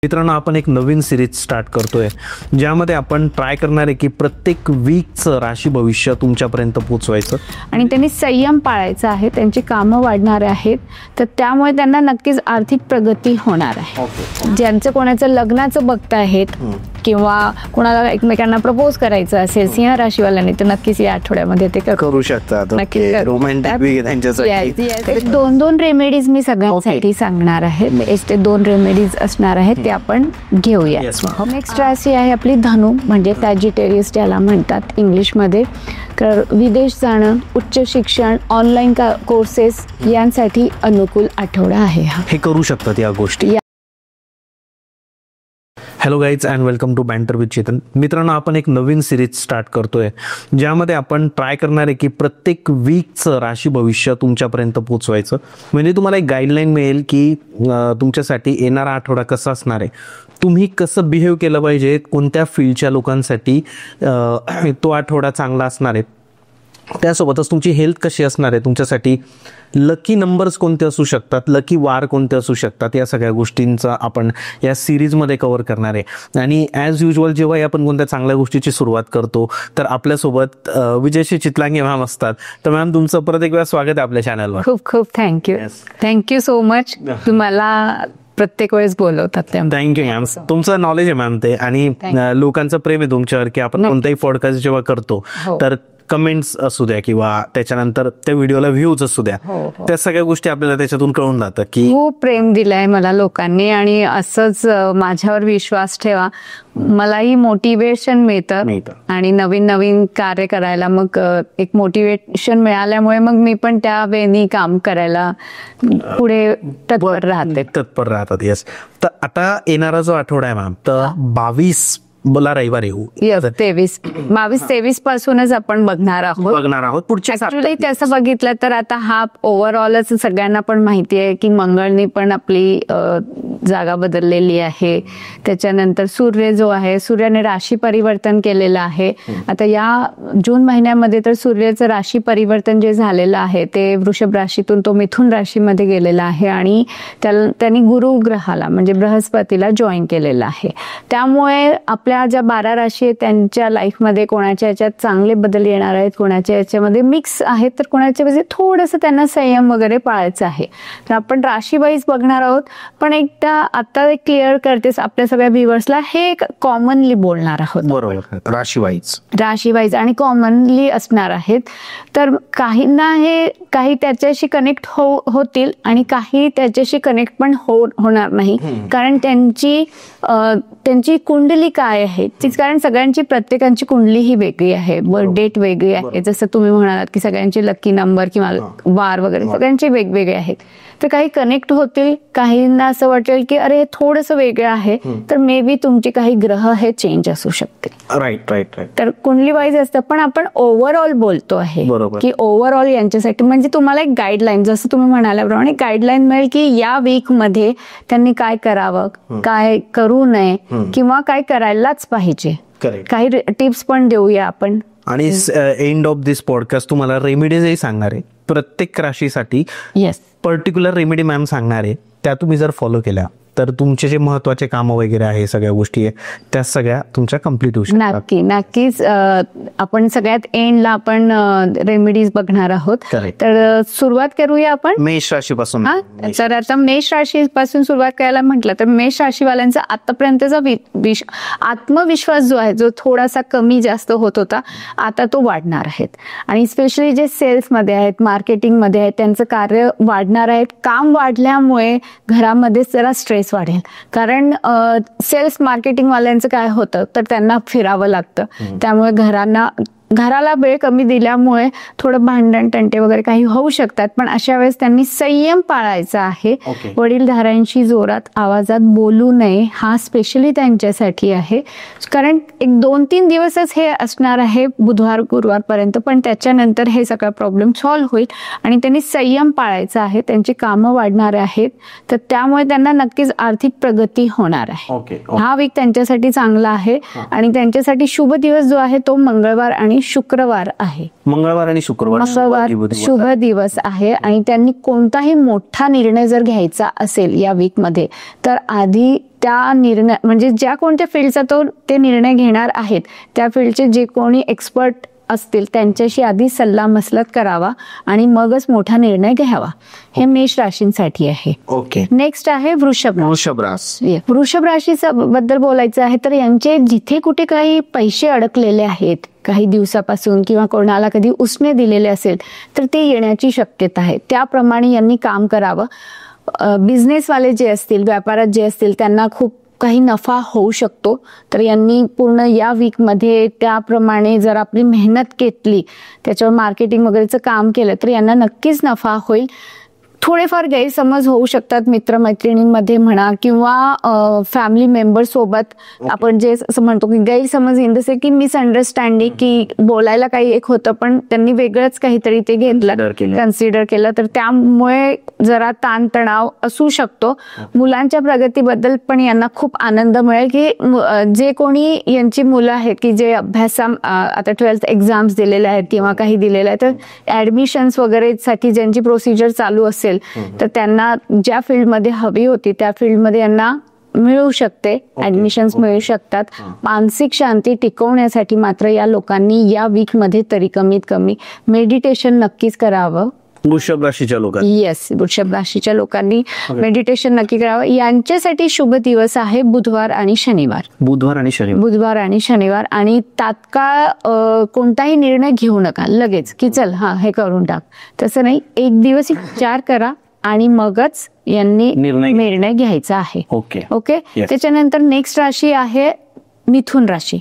मित्रांनो, आपण एक नवीन सिरीज स्टार्ट करतोय ज्यामध्ये आपण ट्राय करणार आहे की प्रत्येक वीकचं राशी भविष्य तुमच्यापर्यंत पोहोचवायचं आणि त्यांनी संयम पाळायचा आहे. त्यांची कामं वाढणार आहेत, तर त्यामुळे त्यांना नक्कीच आर्थिक प्रगती होणार आहे. ज्यांचं कोणाचं लग्नाचं बघतायत किंवा कोणाला एकमेकांना प्रपोज करायचं असेल सिंह राशीवाल्यांनी, तर नक्कीच या आठवड्यामध्ये ते करू शकतात. दोन दोन रेमेडीज मी सगळ्यांसाठी सांगणार आहे. ते 2 रेमेडीज असणार आहेत, ते आपण घेऊया. नेक्स्ट राशी आहे आपली धनु, म्हणजे सॅजिटेरियस ज्याला म्हणतात इंग्लिशमध्ये. तर विदेश जाणं, उच्च शिक्षण, ऑनलाईन कोर्सेस यांसाठी अनुकूल आठवडा आहे. हे करू शकतात या गोष्टी. Hello guys and welcome to banter with Chetan. मित्रांनो, आपण एक नवीन सिरीज स्टार्ट करतोय ज्यामध्ये आपण ट्राय करणार आहे की प्रत्येक वीकचं राशी भविष्य तुमच्यापर्यंत पोहोचवायचं. म्हणजे तुम्हाला एक गाईडलाईन मिळेल की तुमच्यासाठी येणारा आठवडा कसा असणार आहे, तुम्ही कसं बिहेव केलं पाहिजे, कोणत्या फील्डच्या लोकांसाठी तो आठवडा चांगला असणार आहे, त्यासोबतच तुमची हेल्थ कशी असणार आहे, तुमच्यासाठी लकी नंबर्स कोणते असू शकतात, लकी वार कोणते असू शकतात, या सगळ्या गोष्टींचा आपण या सिरीजमध्ये कव्हर करणार आहे. आणि ॲज युजल जेव्हा आपण कोणत्या चांगल्या गोष्टीची सुरुवात करतो तर आपल्यासोबत विजयश्री चितलांगे मॅम असतात. तर मॅम, तुमचं परत एक वेळा स्वागत आहे आपल्या चॅनलवर. खूप खूप थँक्यू सो मच. तुम्हाला प्रत्येक वेळेस बोलवतात. Thank you ma'am. तुमचं नॉलेज आहे मॅम ते, आणि लोकांचं प्रेम आहे तुमच्यावर की आपण कोणताही पॉडकास्ट जेव्हा करतो तर कमेंट्स असू द्या किंवा त्याच्यानंतर त्या व्हिडिओला व्ह्यूज असू द्या, त्या सगळ्या गोष्टी आपल्याला त्याच्यातून कळून जातात की खूप प्रेम दिलंय मला लोकांनी. आणि असंच माझ्यावर विश्वास ठेवा, मलाही मोटिवेशन मिळतं आणि नवीन नवीन कार्य करायला मग एक मोटिवेशन मिळाल्यामुळे मग मी पण त्या वेळी काम करायला पुढे तत्पर राहतात. येस. तर आता येणारा जो आठवडा आहे मॅम, तर 22 बोला रविवार येऊ 22-23 पासूनच आपण बघणार आहोत. पुढच्या तसं बघितलं तर आता हा ओव्हरऑलच सगळ्यांना पण माहिती आहे की मंगळनी पण आपली जागा बदललेली आहे. त्याच्यानंतर सूर्य जो आहे, सूर्याने राशी परिवर्तन केलेलं आहे. आता या जून महिन्यामध्ये तर सूर्याचं राशी परिवर्तन जे झालेलं आहे ते वृषभ राशीतून तो मिथुन राशीमध्ये गेलेला आहे आणि त्यांनी गुरु ग्रहाला म्हणजे बृहस्पतीला जॉईन केलेलं आहे. त्यामुळे आपल्या ज्या 12 राशी आहेत त्यांच्या लाईफमध्ये कोणाच्या याच्यात चांगले बदल येणार आहेत, कोणाच्या याच्यामध्ये मिक्स आहेत, तर कोणाच्या म्हणजे थोडंसं त्यांना संयम वगैरे पाळायचं आहे. तर आपण राशी वाईज बघणार आहोत. पण एकदा आता क्लिअर करतेस आपल्या सगळ्या व्ह्युअर्सला, हे कॉमनली बोलणार आहोत. बरोबर, राशी वाईज आणि कॉमनली असणार आहेत. तर काहींना हे काही त्याच्याशी कनेक्ट होतील आणि काही त्याच्याशी कनेक्ट पण होणार नाही, कारण त्यांची कुंडली काय आहे, कारण सगळ्यांची प्रत्येकांची कुंडली ही वेगळी आहे, बर्थ डेट वेगळी आहे. जसं तुम्ही म्हणालात की सगळ्यांचे लकी नंबर किंवा वार वगैरे सगळ्यांचे वेगवेगळे आहेत. तर काही कनेक्ट होतील, काहींना असं वाटेल की अरे थोडंसं वेगळं आहे, तर मे बी तुमचे काही ग्रह हे चेंज असू शकते. राईट. तर कुंडली वाईज असतं, पण आपण ओव्हरऑल बोलतो आहे की ओव्हरऑल यांच्यासाठी म्हणजे तुम्हाला एक गाईडलाईन, जसं तुम्ही म्हणाल्याप्रमाणे गाईडलाईन मिळेल की या वीक मध्ये त्यांनी काय करावं, काय करू नये किंवा काय करायलाच पाहिजे. काही टिप्स पण देऊया आपण. आणि एंड ऑफ दिस पॉडकास्ट तुम्हाला रेमेडीजही सांगणार आहे प्रत्येक राशीसाठी. पर्टिक्युलर रेमेडी मॅम सांगणार आहे, त्या तुम्ही जर फॉलो केल्या तर तुमचे जे महत्वाचे कामं वगैरे आहे, सगळ्या गोष्टी आहे, त्या सगळ्या तुमच्या कम्प्लीट होऊ शकतात. नक्कीच. आपण सगळ्यात एंडला आपण रेमेडीज बघणार आहोत. तर सुरुवात करूया आपण मेष राशीपासून. तर आता मेष राशीपासून सुरुवात करायला म्हटलं तर मेष राशीवाल्यांचा आतापर्यंतचा आत्मविश्वास जो आहे, जो थोडासा कमी जास्त होत होता, आता तो वाढणार आहे. आणि स्पेशली जे सेल्समध्ये आहेत, मार्केटिंगमध्ये आहेत, त्यांचं कार्य वाढणार आहे. काम वाढल्यामुळे घरामध्ये जरा स्ट्रेस वाढेल, कारण सेल्स मार्केटिंग वाल्यांचं काय होतं तर त्यांना फिरावं लागतं. त्यामुळे घराला वेळ कमी दिल्यामुळे थोडं भांडण तंटे वगैरे काही होऊ शकतात. पण अशा वेळेस त्यांनी संयम पाळायचा आहे. वडीलधाऱ्यांशी जोरात आवाजात बोलू नये, हा स्पेशली त्यांच्यासाठी आहे. कारण एक 2-3 दिवसच हे असणार आहे, बुधवार गुरुवार पर्यंत, पण त्याच्यानंतर हे सगळा प्रॉब्लेम सॉल्व्ह होईल आणि त्यांनी संयम पाळायचा आहे. त्यांची कामं वाढणार आहेत, तर त्यामुळे त्यांना नक्कीच आर्थिक प्रगती होणार आहे. हा वीक त्यांच्यासाठी चांगला आहे आणि त्यांच्यासाठी शुभ दिवस जो आहे तो मंगळवार आणि आणि शुक्रवार आहे. मंगळवार आणि शुक्रवार मंगळवार शुभ दिवस आहे आणि त्यांनी कोणताही मोठा निर्णय जर घ्यायचा असेल या वीकमध्ये तर आधी त्या निर्णय म्हणजे ज्या कोणत्या फील्डचा ते निर्णय घेणार आहेत त्या फील्डचे जे कोणी एक्सपर्ट असतील त्यांच्याशी आधी सल्ला मसलत करावा आणि मगच मोठा निर्णय घ्यावा. हे मेष राशींसाठी आहे. ओके. नेक्स्ट आहे वृषभ राशी. वृषभ राशी बद्दल बोलायचं आहे तर यांचे जिथे कुठे काही पैसे अडकलेले आहेत काही दिवसापासून किंवा कोणाला कधी उसने दिलेले असेल तर ते येण्याची शक्यता आहे. त्याप्रमाणे यांनी काम करावं. बिझनेसवाले जे असतील व्यापारात जे असतील त्यांना खूप काही नफा होऊ शकतो तर यांनी पूर्ण या वीकमध्ये त्याप्रमाणे जर आपली मेहनत घेतली त्याच्यावर मार्केटिंग वगैरेचं काम केलं तर यांना नक्कीच नफा होईल. थोडेफार गैरसमज होऊ शकतात मित्रमैत्रिणींमध्ये म्हणा किंवा फॅमिली मेंबर सोबत आपण जे असं म्हणतो की गैरसमज इन द से की मिसअंडरस्टँडिंग की बोलायला काही एक होतं पण त्यांनी वेगळंच काहीतरी ते घेतलं कन्सिडर केलं तर त्यामुळे जरा ताणतणाव असू शकतो. मुलांच्या प्रगतीबद्दल पण यांना खूप आनंद मिळेल की जे कोणी यांची मुलं आहेत की जे आता 12th एक्झाम्स दिलेल्या आहेत किंवा काही दिलेलं आहे तर ऍडमिशन्स वगैरे साठी ज्यांची प्रोसिजर चालू असेल तर त्यांना ज्या फील्डमध्ये हवी होती त्या फील्डमध्ये यांना मिळू शकते. ऍडमिशन्स मिळू शकतात. मानसिक शांती टिकवण्यासाठी मात्र या लोकांनी या वीकमध्ये तरी कमीत कमी मेडिटेशन नक्कीच करावं. वृषभ राशीच्या लोकांनी येस वृषभ राशीच्या लोकांनी मेडिटेशन नक्की करावं. यांच्यासाठी शुभ दिवस आहे बुधवार आणि शनिवार. आणि तात्काळ कोणताही निर्णय घेऊ नका लगेच की चल हे करून टाक तसं नाही. एक दिवस विचार करा आणि मगच यांनी निर्णय घ्यायचा आहे. ओके. त्याच्यानंतर नेक्स्ट राशी आहे मिथुन राशी.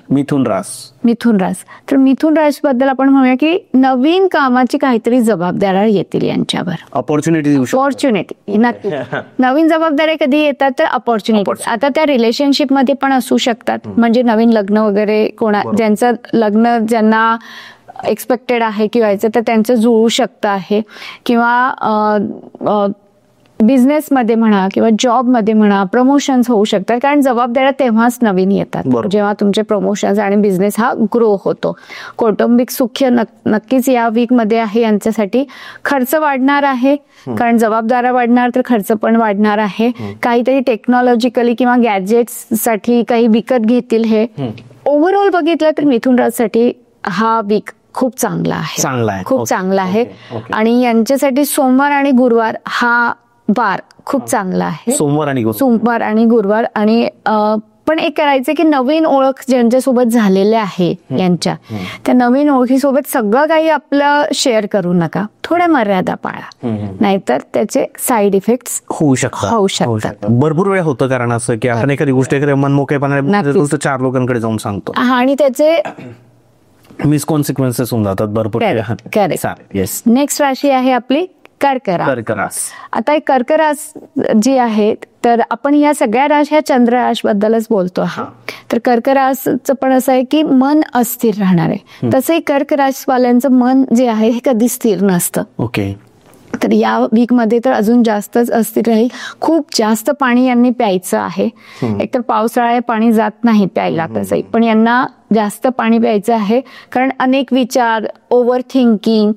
तर मिथुन राशी बद्दल आपण म्हणूया की नवीन कामाची काहीतरी जबाबदाऱ्या येतील यांच्यावर. ऑपॉर्च्युनिटी नक्की. नवीन जबाबदाऱ्या कधी येतात तर ऑपॉर्च्युनिटी. आता त्या रिलेशनशिप मध्ये पण असू शकतात म्हणजे नवीन लग्न वगैरे ज्यांचं लग्न ज्यांना एक्सपेक्टेड आहे किंवा तर त्यांचं जुळू शकतं आहे किंवा बिझनेस मध्ये म्हणा किंवा जॉब मध्ये म्हणा प्रमोशन्स होऊ शकतात कारण जबाबदाऱ्या तेव्हाच नवीन येतात जेव्हा तुमचे प्रमोशन्स आणि बिझनेस हा ग्रो होतो. कौटुंबिक सुख्य नक्कीच या वीक मध्ये आहे यांच्यासाठी. खर्च वाढणार आहे कारण जबाबदाऱ्या वाढणार तर खर्च पण वाढणार आहे. काहीतरी टेक्नॉलॉजिकली किंवा गॅजेट्स साठी काही विकत घेतील. हे ओव्हरऑल बघितलं तर मिथुन राशीसाठी हा वीक खूप चांगला आहे. खूप चांगला आहे. आणि यांच्यासाठी सोमवार आणि गुरुवार हा वार खूप चांगला आहे. सोमवार आणि गुरुवार. आणि पण एक करायचं की नवीन ओळख ज्यांच्यासोबत झालेल्या आहे यांच्या त्या नवीन ओळखीसोबत सगळं काही आपलं शेअर करू नका. थोड्या मर्यादा पाळा नाहीतर त्याचे साईड इफेक्ट्स होऊ शकतात. भरपूर वेळा होतं कारण असं की आपण एखादी गोष्ट मोकळेपणाने 4 लोकांकडे जाऊन सांगतो आणि त्याचे मिसकॉन्सिक्वेन्सेस होऊन जातात भरपूर. नेक्स्ट राशी आहे आपली कर्क रास. आता कर्क रास जी आहे तर आपण या सगळ्या राशी ह्या चंद्र राशी बद्दलच बोलतो आहोत. तर कर्क रासचं पण असं आहे की मन अस्थिर राहणार आहे. तसंही कर्क राशीवाल्यांचं मन जे आहे हे कधी स्थिर नसतं. ओके. तर या वीक मध्ये तर अजून जास्तच अस्थिर राहील. खूप जास्त पाणी यांनी प्यायचं आहे. एकतर पावसाळ्यात पाणी जात नाही प्यायला तसंही पण यांना जास्त पाणी प्यायचं आहे कारण अनेक विचार ओव्हर थिंकिंग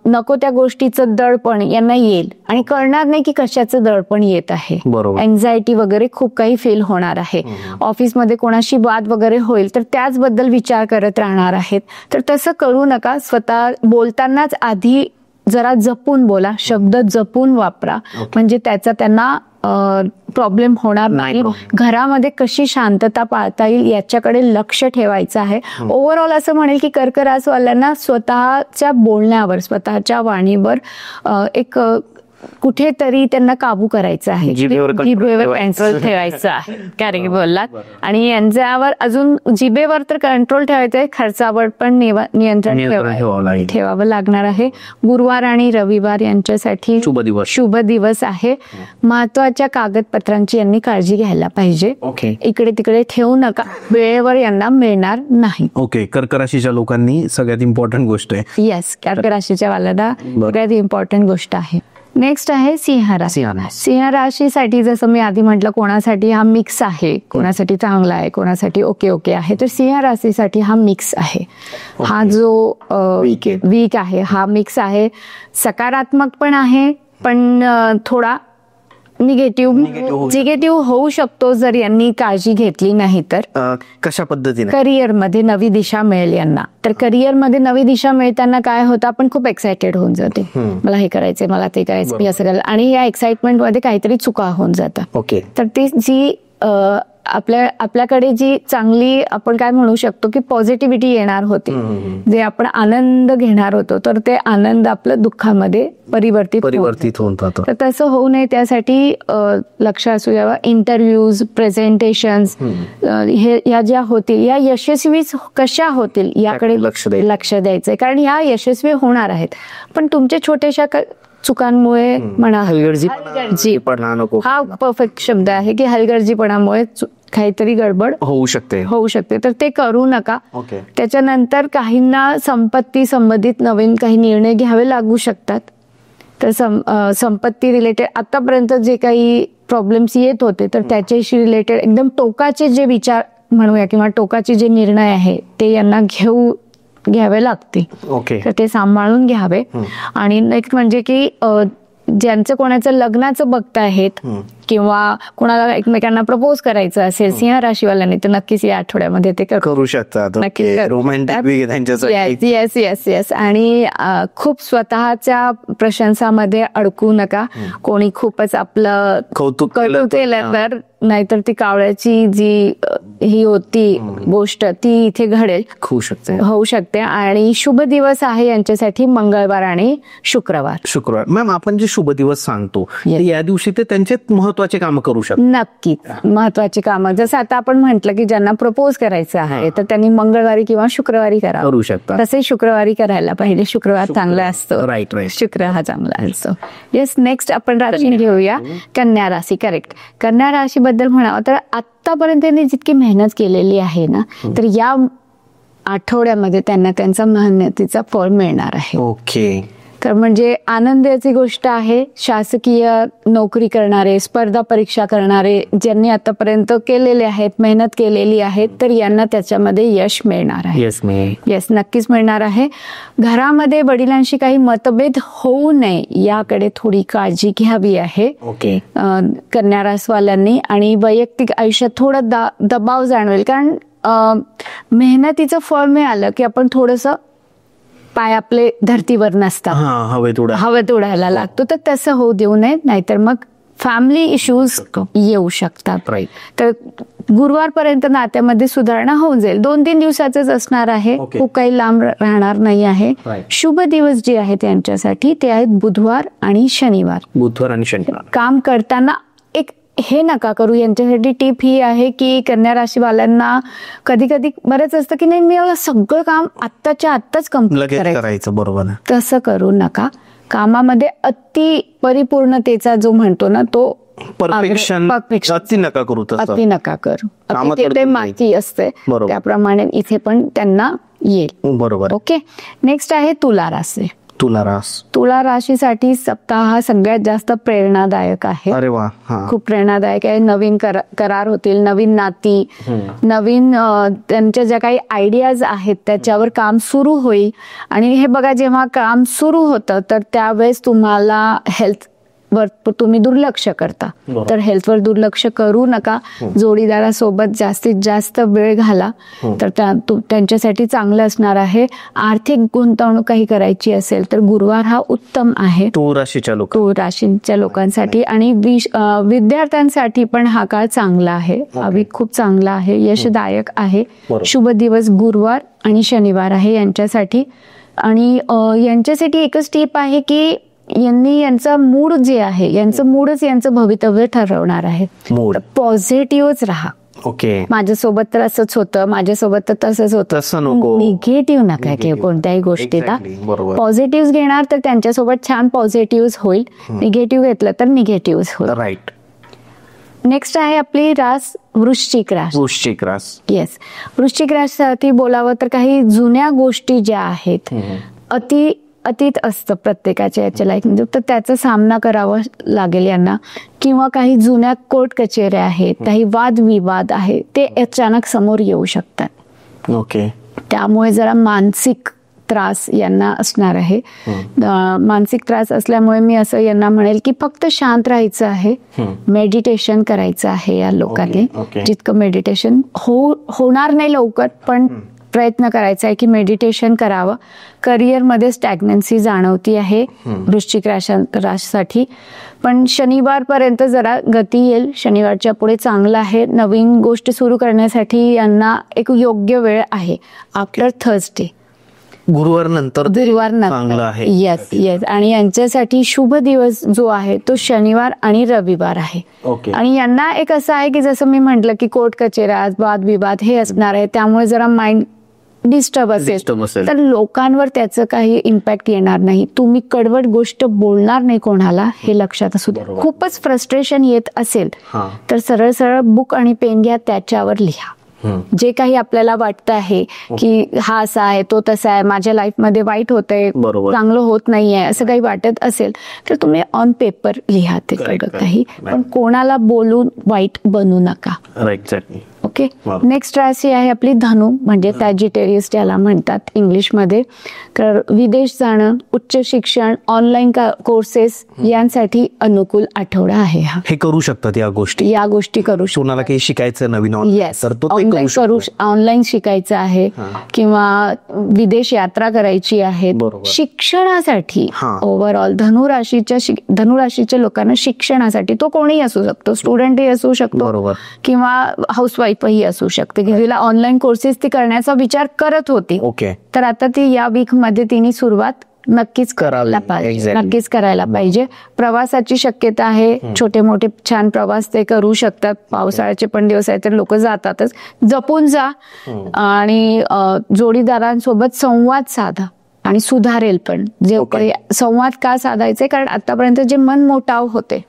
नको त्या गोष्टीचं दडपण यांना येईल आणि कळणार नाही की कशाचं दडपण येत आहे. एन्झायटी वगैरे खूप काही फील होणार आहे. ऑफिसमध्ये कोणाशी वाद वगैरे होईल तर त्याचबद्दल विचार करत राहणार आहेत. तर तसं करू नका. स्वतः बोलतानाच आधी जरा जपून बोला. शब्द जपून वापरा म्हणजे त्याचा त्यांना प्रॉब्लेम होणार नाही. घरामध्ये कशी शांतता पाळता येईल याच्याकडे लक्ष ठेवायचं आहे. ओव्हरऑल असं म्हणेल की कर्क राशीवाल्यांना स्वतःच्या बोलण्यावर स्वतःच्या वाणीवर एक कुठेतरी त्यांना काबू करायचा आहे. जिभेवर कंट्रोल ठेवायचं आहे. कॅरेक्ट बोललात. आणि यांच्यावर अजून जिभेवर तर कंट्रोल ठेवायचं आहे. खर्चावर पण नियंत्रण ठेवावं लागणार आहे. गुरुवार आणि रविवार यांच्यासाठी शुभ दिवस आहे. महत्वाच्या कागदपत्रांची यांनी काळजी घ्यायला पाहिजे. इकडे तिकडे ठेवू नका. वेळेवर यांना मिळणार नाही. ओके. कर्क राशीच्या लोकांनी सगळ्यात इम्पॉर्टंट गोष्ट आहे. येस कर्क राशीच्या वाल्याला सगळ्यात इम्पॉर्टंट गोष्ट आहे. नेक्स्ट आहे सिंह राशी. सिंह राशी. सिंह राशीसाठी जसं मी आधी म्हटलं, कोणासाठी हा मिक्स आहे, कोणासाठी चांगला आहे, कोणासाठी ओके ओके आहे. तर सिंह राशीसाठी हा मिक्स आहे. हा जो वीक आहे हा मिक्स आहे. सकारात्मक पण आहे, पण थोडा निगेटिव्ह होऊ शकतो जर यांनी काळजी घेतली नाही तर. कशा पद्धतीने? करिअरमध्ये नवी दिशा मिळेल यांना. तर करिअरमध्ये नवी दिशा मिळताना काय होतं, आपण खूप एक्सायटेड होऊन जाते, मला हे करायचंय, मला ते करायचं, मी असं करायला, आणि या एक्साइटमेंट मध्ये काहीतरी चुका होऊन जातात. ओके. तर ती जी आपल्याकडे जी चांगली आपण काय म्हणू शकतो की पॉझिटिव्हिटी येणार होती, जे आपण आनंद घेणार होतो, तर ते आनंद आपलं दुःखामध्ये परिवर्तित होऊन जातं. तर तसं होऊ नये त्यासाठी लक्ष असू द्यावं. इंटरव्ह्यूज, प्रेझेंटेशन्स ह्या ज्या होतील या यशस्वी कशा होतील याकडे लक्ष द्यायचंय, कारण ह्या यशस्वी होणार आहेत. पण तुमच्या छोट्याशा चुकांमुळे म्हणा, हलगर्जीपणा हा परफेक्ट शब्द आहे की हलगर्जीपणामुळे काहीतरी गडबड होऊ शकते, तर ते करू नका. त्याच्यानंतर काहींना संपत्ती संबंधित नवीन काही निर्णय घ्यावे लागू शकतात. तर संपत्ती रिलेटेड आतापर्यंत जे काही प्रॉब्लेम्स येत होते, तर त्याच्याशी रिलेटेड एकदम टोकाचे जे विचार म्हणूया किंवा टोकाचे जे निर्णय आहे ते यांना घ्यावे लागते. तर ते सांभाळून घ्यावे. आणि नेक्स्ट म्हणजे की ज्यांचं कोणाचं लग्नाचं बघतायत किंवा कोणाला एकमेकांना प्रपोज करायचं असेल सिंह राशीवाल्यांनी, तर नक्कीच या आठवड्यामध्ये ते करू शकतात. येस. आणि खूप स्वतःच्या प्रशंसामध्ये अडकू नका. कोणी खूपच आपलं कौतुक केलं तर नाहीतर ती कावळ्याची जी ही होती गोष्ट ती इथे घडेल, होऊ शकते. आणि शुभ दिवस आहे यांच्यासाठी मंगळवार आणि शुक्रवार. मॅम, आपण जे शुभ दिवस सांगतो या दिवशी ते त्यांचे महत्वाचे काम करू शकतात. नक्कीच महत्वाची कामं, जसं आता आपण म्हटलं की ज्यांना प्रपोज करायचं आहे तर त्यांनी मंगळवारी किंवा शुक्रवारी करू शकतात. तसे शुक्रवारी करायला पाहिजे. शुक्रवार चांगला असतो. राईट. शुक्र हा चांगला असतो. येस. नेक्स्ट आपण राशी घेऊया कन्या राशी. करेक्ट. कन्या राशी बद्दल म्हणावं तर आतापर्यंत त्यांनी जितकी मेहनत केलेली आहे ना, तर या आठवड्यामध्ये त्यांना त्यांचा मेहनतीचा फळ मिळणार आहे. ओके. तर म्हणजे आनंदाची गोष्ट आहे. शासकीय नोकरी करणारे, स्पर्धा परीक्षा करणारे, ज्यांनी आतापर्यंत केलेले आहेत, मेहनत केलेली आहे, तर यांना त्याच्यामध्ये यश मिळणार आहे. येस, नक्कीच मिळणार आहे. घरामध्ये वडिलांशी काही मतभेद होऊ नये याकडे थोडी काळजी घ्यावी आहे कन्या राशीवाल्यांनी. आणि वैयक्तिक आयुष्यात थोडा दबाव जाणवेल, कारण मेहनतीचं फळ मिळालं की आपण थोडंसं पाय आपले धर्तीवर नसतात, हवेत उडायला लागतो. तर तसं होऊ देऊ नये, नाहीतर मग फॅमिली इश्यूज येऊ शकतात. तर गुरुवारपर्यंत नात्यामध्ये सुधारणा होऊन जाईल. 2-3 दिवसाचंच असणार आहे, खूप काही लांब राहणार नाही आहे. शुभ दिवस जे आहेत त्यांच्यासाठी ते आहेत बुधवार आणि शनिवार. काम करताना एक हे नका करू. यांच्यासाठी टिप ही आहे की कन्या राशीवाल्यांना कधी कधी बरेच असतं की नाही, मी सगळं काम आत्ताच्या आत्ताच कंप्लीट करायचं. बरोबर. तसं करू नका. कामामध्ये अति परिपूर्णतेचा जो म्हणतो ना, तो परफेक्शन अति नका करू. ते माती असते, त्याप्रमाणे इथे पण त्यांना येईल. बरोबर. ओके. नेक्स्ट आहे तुला राशी. तुला राशीसाठी सप्ताह हा सगळ्यात जास्त प्रेरणादायक आहे. अरे वा. खूप प्रेरणादायक आहे. नवीन करार होतील, नवीन नाती, नवीन त्यांच्या ज्या काही आयडियाज आहेत त्याच्यावर काम सुरू होईल. आणि हे बघा, जेव्हा काम सुरू होतं तर त्यावेळेस तुम्हाला हेल्थ वर तुम्ही दुर्लक्ष करता, तर हेल्थवर दुर्लक्ष करू नका. जोडीदारासोबत जास्तीत जास्त वेळ घाला, तर त्यांच्यासाठी चांगलं असणार आहे. आर्थिक गुंतवणूक काही करायची असेल तर गुरुवार हा उत्तम आहे तो राशीच्या लोकांसाठी. आणि विद्यार्थ्यांसाठी पण हा काळ चांगला आहे, खूप चांगला आहे, यशदायक आहे. शुभ दिवस गुरुवार आणि शनिवार आहे यांच्यासाठी. आणि यांच्यासाठी एकच टिप आहे की यांनी यांचा मूड जे आहे, यांचं मूडच यांचं भवितव्य ठरवणार आहे. पॉझिटिव्हच राहा. माझ्यासोबत तर असंच होतं, माझ्यासोबत तर तसंच होतं, निगेटिव्ह नका कोणत्याही गोष्टीला. पॉझिटिव्ह घेणार तर त्यांच्यासोबत छान पॉझिटिव्ह होईल, निगेटिव्ह घेतलं तर निगेटिव्ह होईल. राईट. नेक्स्ट आहे आपली वृश्चिक राशी. येस. वृश्चिक राशीसाठी बोलावं तर काही जुन्या गोष्टी ज्या आहेत, अति अतीत असतं प्रत्येकाच्या याच्या लाईफमध्ये, तर त्याचा सामना करावा लागेल यांना. किंवा काही जुन्या कोर्ट कचेऱ्या आहेत, काही वादविवाद आहे, ते अचानक समोर येऊ शकतात. ओके. त्यामुळे जरा मानसिक त्रास यांना असणार आहे. मानसिक त्रास असल्यामुळे मी असं यांना म्हणेल की फक्त शांत राहायचं आहे, मेडिटेशन करायचं आहे या लोकांनी. जितकं मेडिटेशन होणार नाही लवकर, पण प्रयत्न करायचा आहे की मेडिटेशन करावं. करिअरमध्ये स्टॅग्नन्सी जाणवती आहे वृश्चिक राशीसाठी, पण शनिवारपर्यंत जरा गती येईल. शनिवारच्या पुढे चांगलं आहे. नवीन गोष्टी सुरू करण्यासाठी यांना एक योग्य वेळ आहे आफ्टर थर्सडे, गुरुवार नंतर चांगलं आहे. येस. आणि यांच्यासाठी शुभ दिवस जो आहे तो शनिवार आणि रविवार आहे. आणि यांना एक असं आहे की जसं मी म्हटलं की कोर्ट कचेऱ्या, वादविवाद हे असणार आहे, त्यामुळे जरा माइंड डिस्टर्ब असेल, तर लोकांवर त्याचं काही इम्पॅक्ट येणार नाही. तुम्ही कडवट गोष्ट बोलणार नाही कोणाला, हे लक्षात असू द्या. खूपच फ्रस्ट्रेशन येत असेल तर सरळ सरळ बुक आणि पेन घ्या, त्याच्यावर लिहा. जे काही आपल्याला वाटतं आहे की हा असा आहे, तो तसा आहे, माझ्या लाईफमध्ये वाईट होतंय, चांगलं होत नाहीये, असं काही वाटत असेल तर तुम्ही ऑन पेपर लिहा ते काही, पण कोणाला बोलून वाईट बनू नका. एक्झॅक्टली. ओके. नेक्स्ट राशी आहे आपली धनु, म्हणजे सॅजिटेरियस ज्याला म्हणतात इंग्लिशमध्ये. तर विदेश जाणं, उच्च शिक्षण, ऑनलाईन कोर्सेस यांसाठी अनुकूल आठवडा आहे हा. हे करू शकतात या गोष्टी करू शकतात. कोणाला काही शिकायचं नवीन ऑनलाईन शिकायचं आहे किंवा विदेश यात्रा करायची आहे. शिक्षणासाठी ओव्हरऑल धनुराशीच्या लोकांना शिक्षणासाठी, तो कोणीही असू शकतो, स्टुडंटही असू शकतो किंवा हाऊसवाईफही असू शकते, की तिला ऑनलाईन कोर्सेस ती करण्याचा विचार करत होती. तर आता ती या वीक मध्ये तिने सुरुवात नक्कीच करायला पाहिजे. प्रवासाची शक्यता आहे, छोटे मोठे छान प्रवास ते करू शकतात. पावसाळ्याचे पण दिवस आहेत तर लोक जातातच. जपून जा आणि जोडीदारांसोबत संवाद साधा आणि सुधारेल पण. जे संवाद का साधायचे, कारण आतापर्यंत जे मनमोटाव होते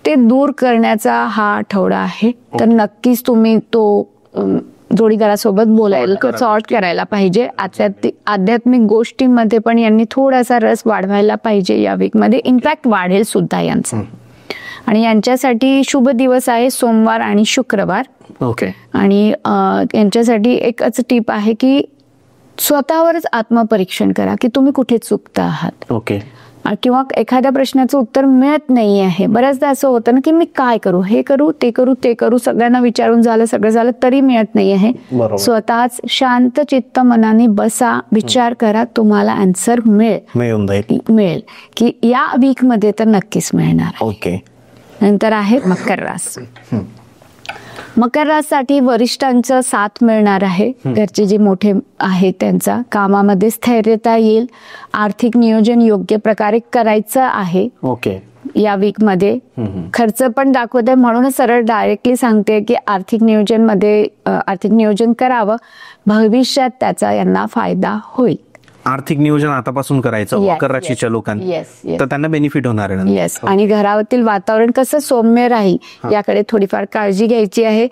ते दूर करण्याचा हा आठवडा आहे. तर नक्कीच तुम्ही तो जोडीदारासोबत बोलायला, सॉर्ट करायला पाहिजे. आध्यात्मिक गोष्टींमध्ये पण यांनी थोडासा रस वाढवायला पाहिजे या वीक मध्ये. इनफॅक्ट वाढेल सुद्धा यांचा. आणि यांच्यासाठी शुभ दिवस आहे सोमवार आणि शुक्रवार. आणि यांच्यासाठी एकच टिप आहे की स्वतःवरच आत्मपरीक्षण करा की तुम्ही कुठे चुकता आहात. किंवा एखाद्या प्रश्नाचं उत्तर मिळत नाही आहे. बऱ्याचदा असं होतं ना की मी काय करू, हे करू, ते करू, सगळ्यांना विचारून सगळं झालं तरी मिळत नाही आहे. स्वतःच शांत चित्त मनाने बसा, विचार करा, तुम्हाला आन्सर मिळेल की या वीक मध्ये तर नक्कीच मिळणार. नंतर आहे मकर रास. मकर राशीसाठी वरिष्ठांचा साथ मिळणार आहे. घरचे जे मोठे आहेत त्यांचा, कामामध्ये स्थैर्यता येईल. आर्थिक नियोजन योग्य प्रकारे करायचं आहे या वीक मध्ये. खर्च पण दाखवते, म्हणूनच सरळ डायरेक्टली सांगते की आर्थिक नियोजन करावं, भविष्यात त्याचा यांना फायदा होईल. आर्थिक नियोजन आतापासून करायचं मकर राशीच्या लोकांना, तर त्यांना बेनिफिट होणार आहे. येस. आणि घरातील वातावरण कसं सौम्य राहील याकडे थोडीफार काळजी घ्यायची आहे.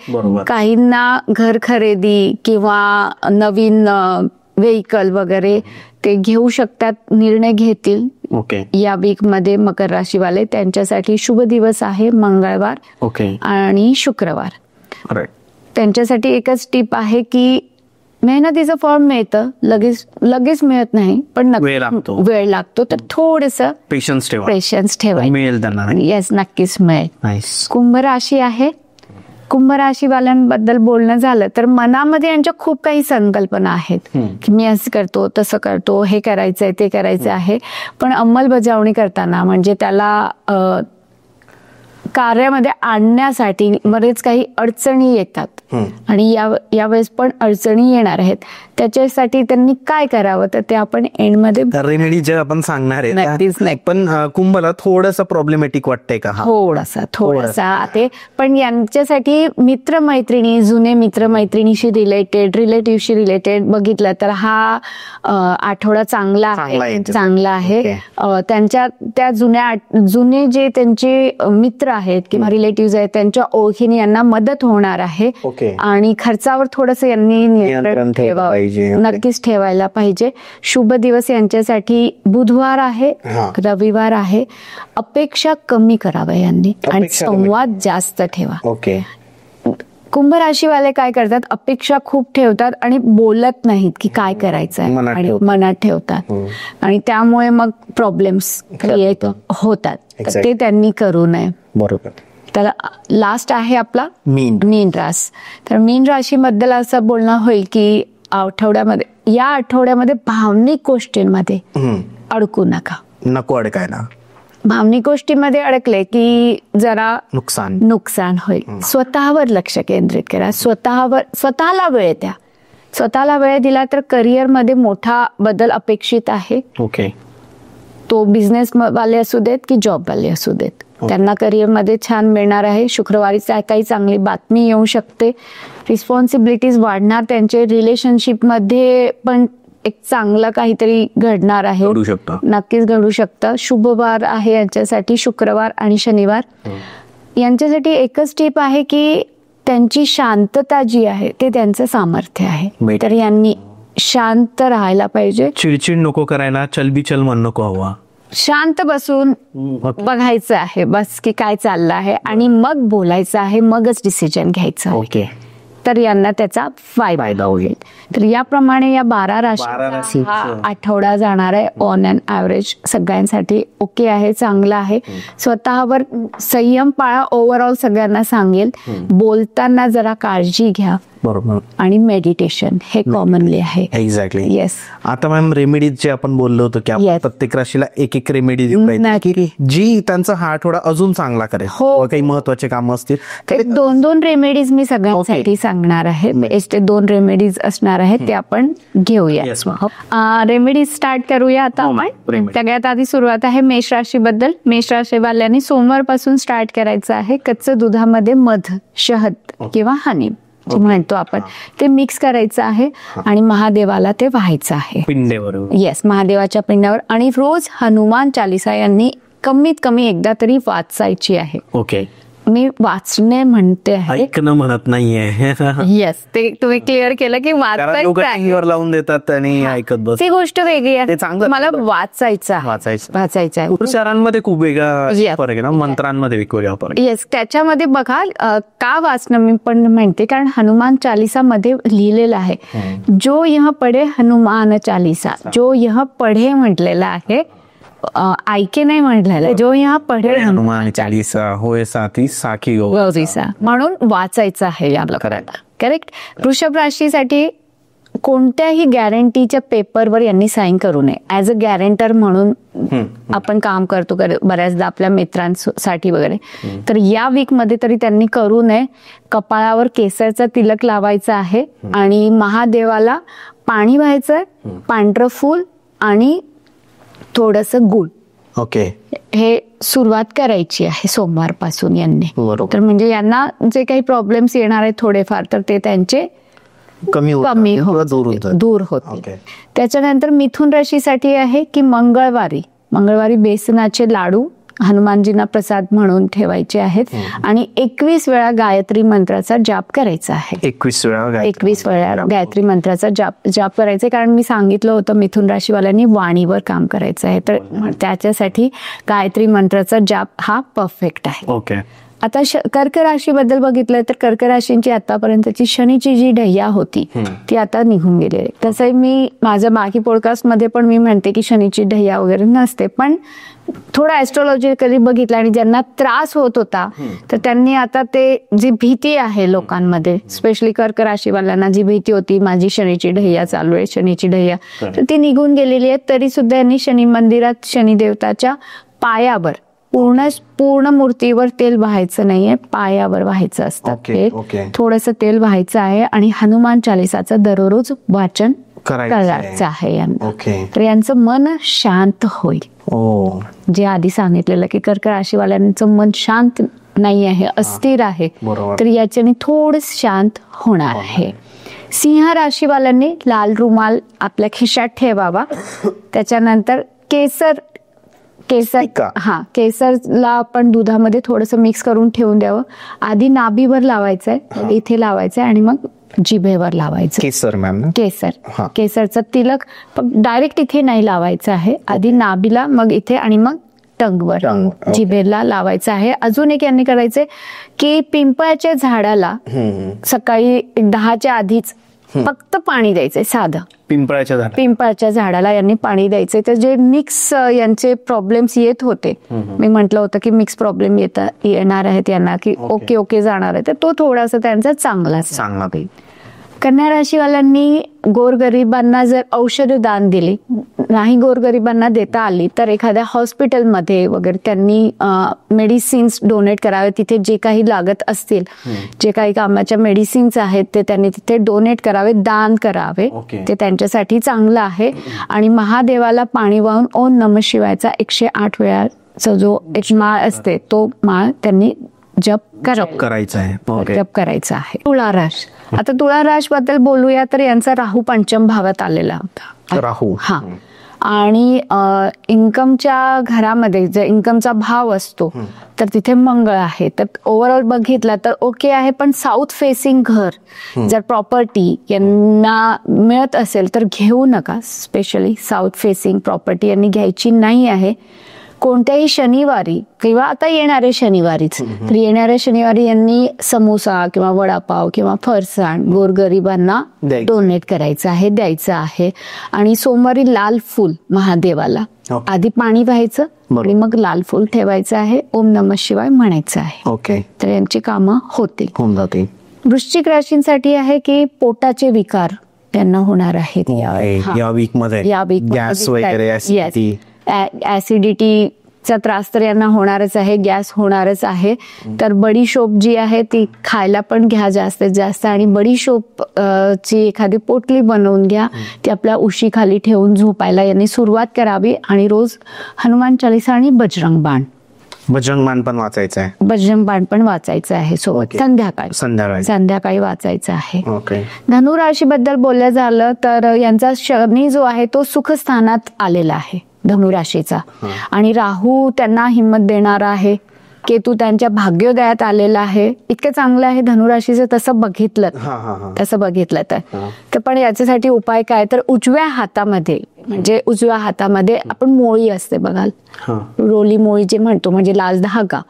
काहींना घर खरेदी किंवा नवीन व्हेइकल वगैरे ते घेऊ शकतात, निर्णय घेतील या वीक मध्ये मकर राशीवाले. त्यांच्यासाठी शुभ दिवस आहे मंगळवार आणि शुक्रवार. त्यांच्यासाठी एकच टिप आहे की मेहनतीचं फळ मिळतं, लगेच मिळत नाही, पण वेळ लागतो. तर थोडस पेशन्स ठेवा, मिळेल त्यांना. येस, नक्कीच मिळेल. कुंभ राशी आहे. कुंभ राशीवाल्यांबद्दल बोलणं झालं तर मनामध्ये यांच्या खूप काही संकल्पना आहेत की मी असं करतो, तसं करतो, हे करायचंय, ते करायचं आहे. पण अंमलबजावणी करताना म्हणजे त्याला कार्यामध्ये आणण्यासाठी बरेच काही अडचणी येतात आणि यावेळेस पण अडचणी येणार आहेत. त्याच्यासाठी त्यांनी काय करावं तर ते आपण एंड मध्ये रेमेडी जे आपण सांगणार आहे. पण कुंभला थोडंसं प्रॉब्लेमॅटिक वाटतंय का? थोडासा ते. पण यांच्यासाठी मित्रमैत्रिणी, जुने मित्रमैत्रिणीशी रिलेटिव्हशी रिलेटेड बघितलं तर हा आठवडा चांगला आहे. त्यांच्या त्या जुने जे त्यांचे मित्र आहेत आहेत किंवा रिलेटिव्ह आहेत त्यांच्या ओळखीने यांना मदत होणार आहे. ओके. आणि खर्चावर थोडंसं यांनी नियंत्रण ठेवायला पाहिजे. नक्कीच ठेवायला पाहिजे. शुभ दिवस यांच्यासाठी बुधवार आहे, रविवार आहे. अपेक्षा कमी कराव्या यांनी आणि संवाद जास्त ठेवा. ओके. कुंभ राशीवाले काय करतात, अपेक्षा खूप ठेवतात आणि बोलत नाहीत की काय करायचं आहे आणि मनात ठेवतात आणि त्यामुळे मग प्रॉब्लेम्स क्रिएट होतात. तर ते त्यांनी करू नये. बरोबर. तर लास्ट आहे आपला मीन. मीन रास. तर मीन राशीबद्दल असं बोलणं होईल की या आठवड्यामध्ये भावनिक गोष्टींमध्ये अडकू नका. नको अडकायला. भावनिक गोष्टीमध्ये अडकले की जरा नुकसान होईल. स्वतःवर लक्ष केंद्रित करा. स्वतःला वेळ द्या. स्वतःला वेळ दिला तर करिअरमध्ये मोठा बदल अपेक्षित आहे. ओके. तो बिझनेस वाले असू देत की जॉब वाले असू देत, त्यांना करिअरमध्ये छान मिळणार आहे. शुक्रवारी काही चांगली बातमी येऊ शकते. रिस्पॉन्सिबिलिटीज वाढणार. त्यांचे रिलेशनशिपमध्ये पण एक चांगलं काहीतरी घडणार आहे. नक्कीच घडू शकतं. शुभवार आहे यांच्यासाठी शुक्रवार आणि शनिवार. यांच्यासाठी एकच टिप आहे की त्यांची शांतता जी आहे ते त्यांचं सामर्थ्य आहे. तर यांनी शांत राहायला पाहिजे. चिडचिड नको करायला. चलबिचल मन नको हवा. शांत बसून बघायचं आहे बस की काय चाललं आहे आणि मग बोलायचं आहे, मगच डिसिजन घ्यायचं. ओके. तर यांना त्याचा फायदा होईल. तर याप्रमाणे या 12 राशी हा आठवडा जाणार आहे. ऑन अँड ॲव्हरेज सगळ्यांसाठी ओके आहे, चांगला आहे. स्वतःवर संयम पाळा. ओव्हरऑल सगळ्यांना सांगेल. बोलताना जरा काळजी घ्या. बरोबर. आणि मेडिटेशन हे कॉमनली आहे. एक्झॅक्टली. येस. आता मॅम रेमेडीज जे आपण बोललो होतो की आपण प्रत्येक राशीला एक एक रेमेडी देऊ पाहिजे जी त्यांचा हा आठवडा अजून चांगला करेल. काही महत्वाचे काम असतील तर 2 रेमेडीज मी सगळ्यांसाठी सांगणार आहे. ते 2 रेमेडीज असणार आहेत ते आपण घेऊया. रेमेडीज स्टार्ट करूया आता आपण. सगळ्यात आधी सुरुवात आहे मेष राशीबद्दल. मेष राशीवाल्यांनी सोमवारपासून स्टार्ट करायचं आहे. कच्चं दुधामध्ये मध, शहद किंवा हनी जे म्हणतो आपण ते मिक्स करायचं आहे आणि महादेवाला ते व्हायचं आहे. पिंडेवर. येस, महादेवाच्या पिंडावर. आणि रोज हनुमान चालीसा यांनी कमीत कमी एकदा तरी वाचायची आहे. ओके. मी वाचणे म्हणते आहे, ऐकणं म्हणत नाहीये. येस, ते तुम्ही क्लिअर केलं की वाचायचं लावून देतात आणि ऐकत बस. ती गोष्ट वेगळी आहे. चांगलं मला वाचायचं आहे. उच्चारांमध्ये खूप वेगळा फरक आहे ना, मंत्रांमध्ये वेगवेगळा फरक. येस, त्याच्यामध्ये बघा का वाचणं मी पण म्हणते कारण हनुमान चालीसा मध्ये लिहिलेलं आहे जो यह पढे हनुमान चालीसा. जो यह पढे म्हटलेला आहे, ऐके नाही म्हटलेलं. जो यहाँ पढे हनुमान चालीसा होय साथी साखी गौरीसा. म्हणून वाचायचं आहे याला करायला. करेक्ट. वृषभ राशीसाठी कोणत्याही गॅरंटीच्या पेपरवर यांनी साईन करू नये. ऍज अ गॅरंटर म्हणून आपण काम करतो बऱ्याचदा आपल्या मित्रांसाठी वगैरे. तर या वीक मध्ये तरी त्यांनी करू नये. कपाळावर केसरचा तिलक लावायचा आहे आणि महादेवाला पाणी व्हायचं, पांढरं फूल आणि थोडंसं गुळ. ओके. हे सुरुवात करायची आहे सोमवारपासून यांनी. तर म्हणजे यांना जे काही प्रॉब्लेम्स येणार आहेत थोडेफार तर ते त्यांचे कमी दूर होते. त्याच्यानंतर मिथुन राशीसाठी आहे की मंगळवारी बेसनाचे लाडू हनुमानजींना प्रसाद म्हणून ठेवायचे आहेत आणि 21 वेळा गायत्री मंत्राचा जाप करायचा आहे. 21 वेळा गायत्री मंत्राचा जाप करायचा. कारण मी सांगितलं होतं मिथुन राशीवाल्यांनी वाणीवर काम करायचं आहे, तर त्याच्यासाठी गायत्री मंत्राचा जाप हा परफेक्ट आहे. ओके. आता कर्क राशीबद्दल बघितलं तर कर्क राशींची आतापर्यंतची शनीची जी ढैया होती ती आता निघून गेली आहे. तसंही मी माझ्या बाकी पॉडकास्ट मध्ये पण मी म्हणते की शनीची ढैया वगैरे नसते, पण थोडा ऍस्ट्रॉलॉजिकली बघितलं आणि ज्यांना त्रास होत होता तर त्यांनी आता ते जी भीती आहे लोकांमध्ये, स्पेशली कर्क राशीवाल्यांना जी भीती होती माझी शनीची ढैया चालू आहे, शनीची ढैया, तर ती निघून गेलेली आहे. तरी सुद्धा यांनी शनी मंदिरात शनी देवताच्या पायावर पूर्ण मूर्तीवर तेल व्हायचं नाहीये, पायावर व्हायचं असतं. थोडंसं तेल व्हायचं आहे आणि हनुमान चालीसाचं दररोज वाचन करायचं आहे यांना. तर यांचं मन शांत होईल. जे आधी सांगितलेलं की कर्क राशीवाल्यांचं मन शांत नाही आहे, अस्थिर आहे, तर याच्याने थोडं शांत होणार आहे. सिंह राशीवाल्यांनी लाल रुमाल आपल्या खिशात ठेवावा. त्याच्यानंतर केसर केसर टिक्का. केसरला आपण दुधामध्ये थोडंसं मिक्स करून ठेवून द्यावं. आधी नाभीवर लावायचंय, मग इथे लावायचंय आणि मग जिभेवर लावायचं. केसर मॅम. केसर, केसरचं तिलक डायरेक्ट इथे नाही लावायचं आहे. आधी नाभीला, मग इथे आणि मग टंगवर, जिभेला लावायचं आहे. अजून एक यांनी करायचंय की पिंपळाच्या झाडाला सकाळी 10च्या आधीच फक्त पाणी द्यायचंय, साधं पिंपळाच्या झाडाला यांनी पाणी द्यायचंय. तर जे मिक्स यांचे प्रॉब्लेम्स येत होते, मी म्हटलं होतं की मिक्स प्रॉब्लेम येणार आहेत यांना, की ओके जाणार आहे, तर तो थोडासा त्यांचा चांगला. कन्या राशीवाल्यांनी गोरगरिबांना जर औषध दान दिली, नाही गोरगरिबांना देता आली, तर एखाद्या हॉस्पिटलमध्ये वगैरे त्यांनी मेडिसिन्स डोनेट करावे. तिथे जे काही लागत असतील, जे काही कामाच्या मेडिसिन्स आहेत, ते त्यांनी तिथे डोनेट करावे, दान करावे. ते त्यांच्यासाठी चांगलं आहे. आणि महादेवाला पाणी वाहून ओम नमः शिवायचा 108 वेळाचा जो एक माळ असते, तो माळ त्यांनी जप करायचा आहे. तुळा राश. आता तुळा राश बद्दल बोलूया तर यांचा राहू पंचम भावात आलेला होता. राहू. आणि इन्कमच्या घरामध्ये जर इन्कमचा भाव असतो तर तिथे मंगळ आहे. तर ओव्हरऑल बघितला तर ओके आहे. पण साऊथ फेसिंग घर जर प्रॉपर्टी यांना मिळत असेल तर घेऊ नका. स्पेशली साऊथ फेसिंग प्रॉपर्टी यांनी घ्यायची नाही आहे. कोणत्याही शनिवारी किंवा आता येणाऱ्या शनिवारीच, तर येणाऱ्या शनिवारी यांनी समोसा किंवा वडापाव किंवा फरसाण गोरगरिबांना डोनेट करायचं आहे, द्यायचं आहे. आणि सोमवारी लाल फूल महादेवाला आधी पाणी व्हायचं आणि मग लाल फूल ठेवायचं आहे, ओम नमः शिवाय म्हणायचं आहे. तर यांची कामं होऊन जातील. वृश्चिक राशींसाठी आहे की पोटाचे विकार त्यांना होणार आहेत या वीक मध्ये. गॅस वगैरे, ऍसिडिटीचा त्रास तर यांना होणारच आहे, गॅस होणारच आहे. तर बडीशोप जी आहे ती खायला पण घ्या जास्तीत जास्त. आणि बडीशोप ची एखादी पोटली बनवून घ्या, ती आपल्या उशीखाली ठेवून झोपायला यांनी सुरुवात करावी. आणि रोज हनुमान चालीसा आणि बजरंग बाण पण वाचायचं आहे. बजरंग बाण पण वाचायचं आहे सोबत संध्याकाळी वाचायचं आहे. धनुराशीबद्दल बोललं झालं तर यांचा शनी जो आहे तो सुखस्थानात आलेला आहे धनुराशीचा. आणि राहू त्यांना हिंमत देणारा आहे. केतू त्यांच्या भाग्योदयात आलेला आहे. इतकं चांगलं आहे धनुराशीचं तसं बघितलं तर पण याच्यासाठी उपाय काय तर उजव्या हातामध्ये आपण मोळी असते बघाल, रोली मोळी जे म्हणतो, म्हणजे लाल धागा.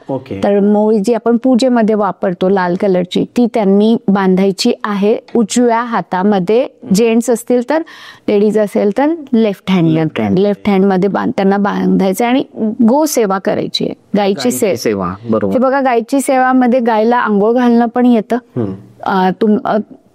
तर मोळी जी आपण पूजेमध्ये वापरतो लाल कलरची, ती त्यांनी बांधायची आहे उजव्या हातामध्ये. जेंट्स असतील तर, लेडीज असेल तर लेफ्ट हँड मध्ये त्यांना बांधायचं. आणि गो सेवा करायची आहे, गायची सेवा. हे बघा, गायची सेवामध्ये गायला आंघोळ घालणं पण येतं,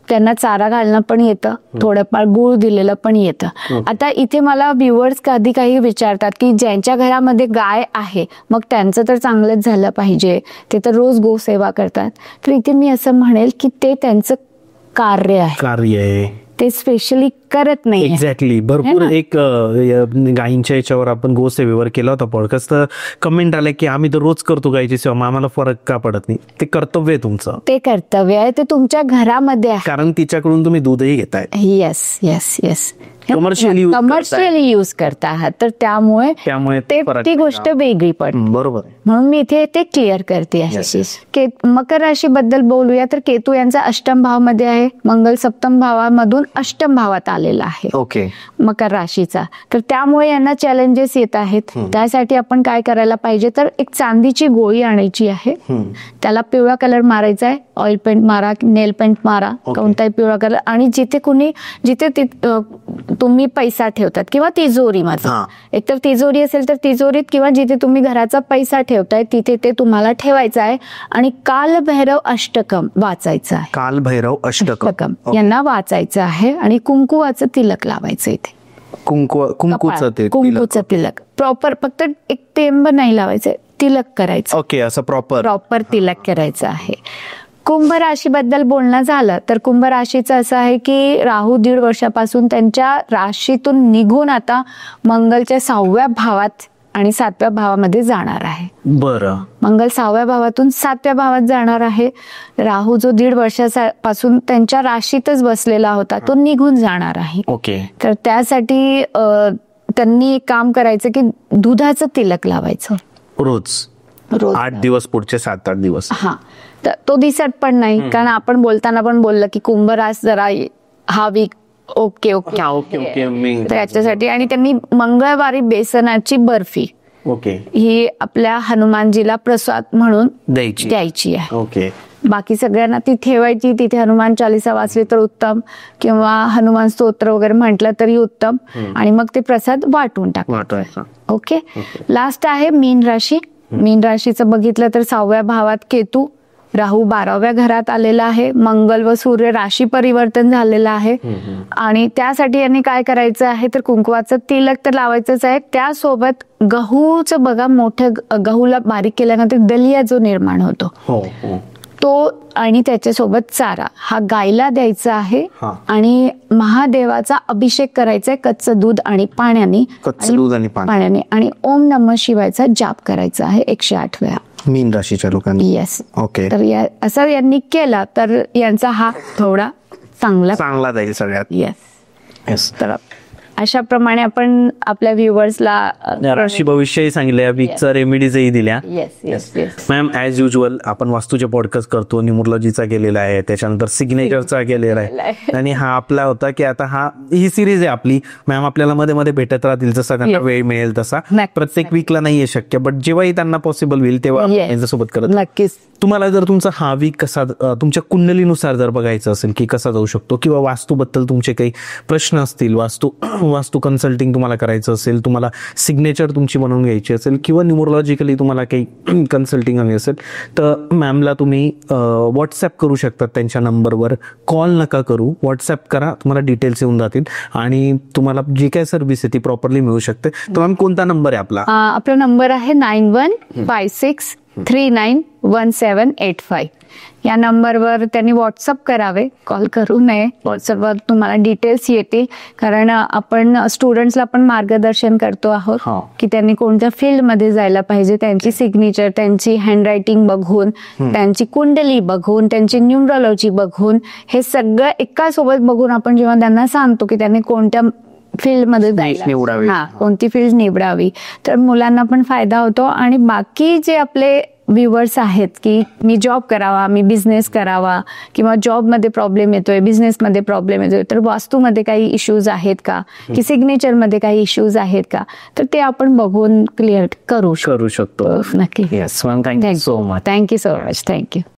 त्यांना चारा घालणं पण येतं, थोडंफार गुळ दिलेलं पण येतं. आता इथे मला व्ह्युअर्स कधी काही विचारतात की ज्यांच्या घरामध्ये गाय आहे मग त्यांचं तर चांगलंच झालं पाहिजे, ते तर रोज गो सेवा करतात. तर इथे मी असं म्हणेल की ते त्यांचं कार्य आहे, ते स्पेशली करत नाही. एक्झॅक्टली. भरपूर एक गायींच्या याच्यावर आपण गोसेवेवर केला होता पॉडकास्ट, तर कमेंट आले की आम्ही तर रोज करतो गायीची सेवा, आम्हाला फरक का पडत नाही. ते कर्तव्य आहे तुमचं, ते कर्तव्य आहे, ते तुमच्या घरामध्ये आहे, कारण तिच्याकडून तुम्ही दूधही घेताय. येस कमर्शियली यूज करता आहात, तर त्यामुळे ती गोष्ट वेगळी पडते. बरोबर. म्हणून मी इथे ते क्लिअर करते आहे. मकर राशी बद्दल बोलूया तर केतू यांचा अष्टम भाव मध्ये आहे. मंगल सप्तम भावामधून अष्टम भावात आलेला आहे मकर राशीचा. तर त्यामुळे यांना चॅलेंजेस येत आहेत. त्यासाठी आपण काय करायला पाहिजे तर एक चांदीची गोळी आणायची आहे, त्याला पिवळा कलर मारायचा आहे. ऑइल पेंट मारा, नेल पेंट मारा, कोणताही पिवळा कलर. आणि जिथे तुम्ही पैसा ठेवतात किंवा तिजोरीमध्ये, एकतर तिजोरी असेल तर तिजोरीत, किंवा जिथे तुम्ही घराचा पैसा ठेवताय तिथे ते तुम्हाला ठेवायचं आहे. आणि कालभैरव अष्टकम वाचायचं आहे. कालभैरव अष्टकम यांना वाचायचं आहे. आणि कुंकुवाचं तिलक लावायचं इथे. कुंकूचं तिलक प्रॉपर, फक्त एक टेंब नाही लावायचं, तिलक करायचं. असं प्रॉपर तिलक करायचं आहे. कुंभ राशीबद्दल बोलणं झालं तर कुंभ राशीचं असं आहे की राहू 1.5 वर्षापासून त्यांच्या राशीतून निघून आता मंगलच्या 6व्या भावात आणि 7व्या भावामध्ये जाणार आहे. बरं. मंगल 6व्या भावातून 7व्या भावात जाणार आहे. राहू जो 1.5 वर्षापासून त्यांच्या राशीतच बसलेला होता तो निघून जाणार आहे. ओके. तर त्यासाठी त्यांनी एक काम करायचं की दुधाचं तिलक लावायचं रोज रोज 8 दिवस, पुढचे 7-8 दिवस. हा, तर तो दिसत पण नाही, कारण आपण बोलताना पण बोललं की कुंभरास जरा हा वीक ओके ओके ओके मी तर याच्यासाठी. आणि त्यांनी मंगळवारी बेसनाची बर्फी ओके ही आपल्या हनुमानजीला प्रसाद म्हणून द्यायची. द्यायची आहे. ओके बाकी सगळ्यांना ती ठेवायची. तिथे हनुमान चालीसा वाचली तर उत्तम, किंवा हनुमान स्तोत्र वगैरे म्हटलं तरी उत्तम. आणि मग ते प्रसाद वाटून टाक. वाटायचं. ओके. लास्ट आहे मीन राशी. मीन राशीचं बघितलं तर 6व्या भावात केतू, राहू 12व्या घरात आलेला आहे, मंगल व सूर्य राशी परिवर्तन झालेलं आहे. आणि त्यासाठी यांनी काय करायचं आहे तर कुंकवाचं तिलक तर लावायचंच आहे. त्यासोबत गहूचं बघा, मोठ्या गहूला बारीक केल्यानंतर दलिया जो निर्माण होतो हो हो तो, आणि त्याच्यासोबत चारा हा गायला द्यायचा आहे. हा. आणि महादेवाचा अभिषेक करायचा आहे कच्चं दूध आणि पाण्याने. कच्चं दूध आणि पाण्याने. आणि ओम नमः शिवायचा जाप करायचा आहे 108 वेळा. मीन राशीच्या लोकांनी. येस. ओके. तर असं यांनी केला तर यांचा हा थोडा चांगला चांगला जाईल सगळ्यात. येस. येस. तर अशा प्रमाणे आपण आपल्या व्ह्युअर्सला राशी भविष्यही सांगितलं, या वीकचा रेमेडीजही दिल्या. Yes yes yes. Ma'am as usual आपण वास्तूचे पॉडकास्ट करतो, न्यूमरोलॉजीचा केलेला आहे, त्याच्यानंतर सिग्नेचरचा केलेला आहे, आणि हा आपला होता की आता ही सिरीज आहे आपली. मॅम आपल्याला मध्ये मध्ये भेटत राहतील जसा त्यांना वेळ मिळेल तसा. प्रत्येक वीकला नाहीये शक्य, बट जेव्हाही त्यांना पॉसिबल होईल तेव्हा यांच्यासोबत करत. नक्कीच. तुम्हाला जर तुमचा हा वीक कसा तुमच्या कुंडलीनुसार जर बघायचं असेल की कसा जाऊ शकतो, किंवा वास्तूबद्दल तुमचे काही प्रश्न असतील, वास्तू कन्सल्टिंग तुम्हाला करायचं असेल, तुम्हाला सिग्नेचर तुमची बनवून घ्यायची असेल, किंवा न्यूमरोलॉजिकली तुम्हाला काही कन्सल्टिंग हवी असेल, तर मॅमला तुम्ही व्हॉट्सॲप करू शकतात. त्यांच्या नंबरवर कॉल नका करू, व्हॉट्सॲप करा, तुम्हाला डिटेल्स येऊन जातील आणि तुम्हाला जी काय सर्व्हिस आहे ती प्रॉपरली मिळू शकते. तर मॅम कोणता नंबर आहे आपला? आपला नंबर आहे 9156391785. या नंबरवर त्यांनी व्हॉट्सअप करावे, कॉल करू नये. व्हॉट्सअपवर तुम्हाला डिटेल्स येतील, कारण आपण स्टुडंट्सला पण मार्गदर्शन करतो आहोत की त्यांनी कोणत्या फील्डमध्ये जायला पाहिजे. त्यांची सिग्नेचर, त्यांची हँडरायटिंग बघून, त्यांची कुंडली बघून, त्यांची न्यूमरोलॉजी बघून, हे सगळं एका सोबत बघून आपण जेव्हा त्यांना सांगतो की त्यांनी कोणत्या फील्डमध्ये निवडावी, कोणती फील्ड निवडावी, तर मुलांना पण फायदा होतो. आणि बाकी जे आपले व्ह्युअर्स आहेत की मी जॉब करावा, मी बिझनेस करावा, किंवा जॉबमध्ये प्रॉब्लेम येतोय, बिझनेसमध्ये प्रॉब्लेम येतोय, तर वास्तूमध्ये काही इश्यूज आहेत का, की सिग्नेचरमध्ये काही इश्यूज आहेत का, तर ते आपण बघून क्लिअर करू शकतो. नक्की. Yes ma'am, thank you so much. Thank you so much. Thank you.